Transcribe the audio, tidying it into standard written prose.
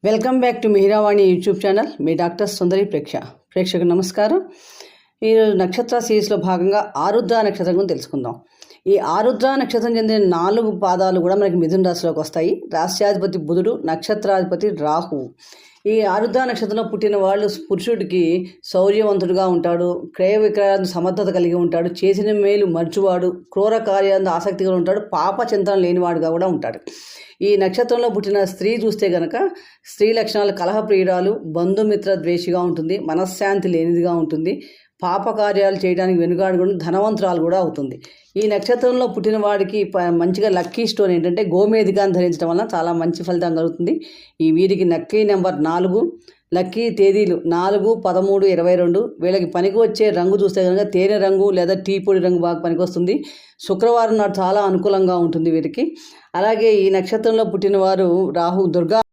Welcome back to Mihiravani YouTube channel. మీ doctor Sundari ప్రేక్షకు నమస్కారం. ఈరోజు నక్షత్ర సిరీస్లో భాగంగా ఆరుద్ర నక్షత్రం గురించి తెలుసుకుందాం. ఈ ఆరుద్ర నక్షత్రం చెందిన 4 పాదాలు కూడా మనకి మిథున రాశిలోకి వస్తాయి. రాశ్యాధిపతి బుధుడు, నక్షత్రాధిపతి రాహువు. ఈ ఆరుద్ర నక్షత్రంలో పుట్టిన వాళ్ళు పురుషుడికి శౌర్యవంతుడుగా ఉంటాడు, క్రయ విక్రయాలను సమర్థత కలిగి ఉంటాడు, చేసిన మేలు మర్చువాడు, క్రూర కార్యాలను ఆసక్తిగా ఉంటాడు, పాప చింతన లేనివాడుగా కూడా ఉంటాడు. ఈ నక్షత్రంలో పుట్టిన స్త్రీ చూస్తే గనక స్త్రీ లక్షణాలు కలహప్రియురాలు, బంధుమిత్ర ద్వేషిగా ఉంటుంది, మనశ్శాంతి లేనిదిగా ఉంటుంది, పాప కార్యాలు చేయడానికి వెనుకాడుకుని ధనవంతురాలు కూడా అవుతుంది. ఈ నక్షత్రంలో పుట్టిన వాడికి మంచిగా లక్కీ స్టోన్ ఏంటంటే గోమేధికాన్ని ధరించడం వలన చాలా మంచి ఫలితం కలుగుతుంది. వీరికి లక్కీ నెంబర్ 4, లక్కీ తేదీలు 4, 13, 22. వీళ్ళకి పనికి వచ్చే రంగు చూస్తే కనుక తేనె రంగు లేదా టీ పొడి రంగు బాగా పనికొస్తుంది. శుక్రవారం నాడు చాలా అనుకూలంగా ఉంటుంది వీరికి. అలాగే ఈ నక్షత్రంలో పుట్టిన వారు దుర్గా